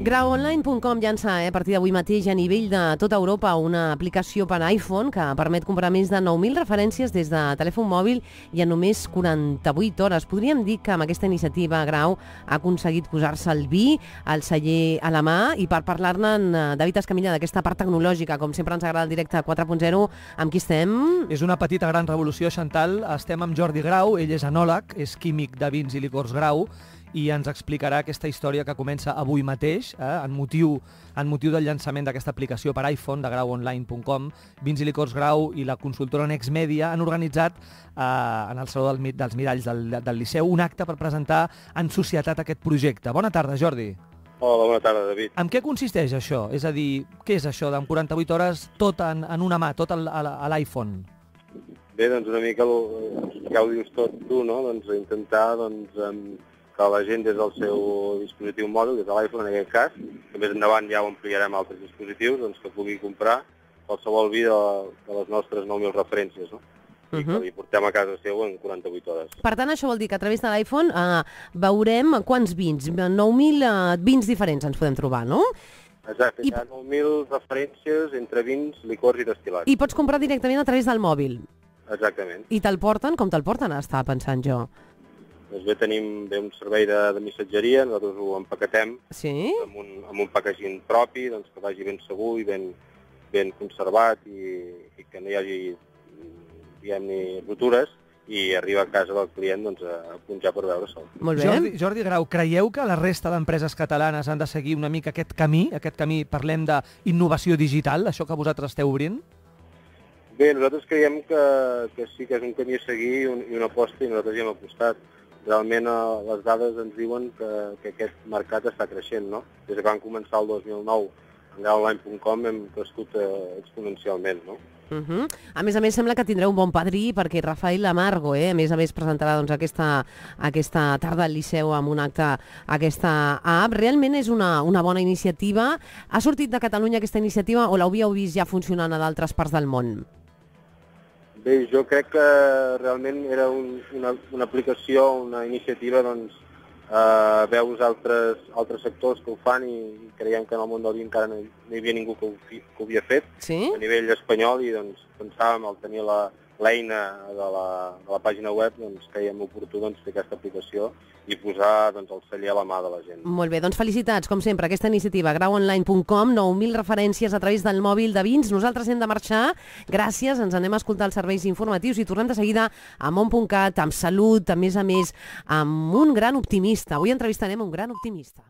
Grauonline.com llança a partir d'avui mateix a nivell de tota Europa una aplicació per a iPhone que permet comprar més de 9.000 referències des de telèfon mòbil i en només 48 hores. Podríem dir que amb aquesta iniciativa Grau ha aconseguit posar-se el vi, el celler a la mà, i per parlar-ne David Escamilla d'aquesta part tecnològica, com sempre ens agrada el directe 4.0, amb qui estem? És una petita gran revolució, Chantal. Estem amb Jordi Grau, ell és enòleg, és químic de vins i licors Grau, i ens explicarà aquesta història que comença avui mateix, en motiu del llançament d'aquesta aplicació per iPhone de grauonline.com. Vins i licors Grau i la consultora Nextmedia han organitzat en el Saló dels Miralls del Liceu un acte per presentar en societat aquest projecte. Bona tarda, Jordi. Hola, bona tarda, David. En què consisteix això? És a dir, què és això d'en 48 hores tot en una mà, tot a l'iPhone? Bé, doncs una mica, ja ho dius tot tu, no? Doncs intentar que la gent des del seu dispositiu mòbil, des de l'iPhone en aquest cas, que més endavant ja ho ampliarem a altres dispositius, doncs que pugui comprar qualsevol vi de les nostres 9.000 referències, no? I que li portem a casa seu en 48 hores. Per tant, això vol dir que a través de l'iPhone veurem quants vins, 9.000 vins diferents ens podem trobar, no? Exacte, hi ha 9.000 referències entre vins, licors i destil·lats. I pots comprar directament a través del mòbil. Exactament. I te'l porten? Com te'l porten? Estava pensant jo. Doncs bé, tenim un servei de missatgeria, nosaltres ho empaquetem amb un packaging propi, doncs, que vagi ben segur i ben conservat i que no hi hagi, diguem-ne, rotures, i arriba a casa del client doncs, a punjar per veure sol. Molt bé. Jordi Grau, creieu que la resta d'empreses catalanes han de seguir una mica aquest camí, parlem d'innovació digital, això que vosaltres esteu obrint? Bé, nosaltres creiem que sí que és un camí a seguir i una aposta, i nosaltres hi hem apostat. Realment les dades ens diuen que aquest mercat està creixent, no? Des que vam començar el 2009 en grauonline.com hem crescut exponencialment, no? A més, sembla que tindreu un bon padrí perquè Rafael Amargo, a més presentarà doncs, aquesta tarda al Liceu amb un acte, aquesta app. Realment és una bona iniciativa. Ha sortit de Catalunya aquesta iniciativa o l'hauríeu vist ja funcionant a d'altres parts del món? Bé, jo crec que realment era una aplicació, una iniciativa, doncs, veus altres sectors que ho fan i creiem que en el món del vi encara no hi havia ningú que ho havia fet a nivell espanyol, i doncs pensàvem, al tenir l'eina de la pàgina web, doncs creiem oportú fer aquesta aplicació i posar el celler a la mà de la gent. Molt bé, doncs felicitats, com sempre, aquesta iniciativa grauonline.com, 9.000 referències a través del mòbil de vins. Nosaltres hem de marxar, gràcies, ens anem a escoltar els serveis informatius i tornem de seguida a Món.cat, amb salut, a més, amb un gran optimista. Avui entrevistarem un gran optimista.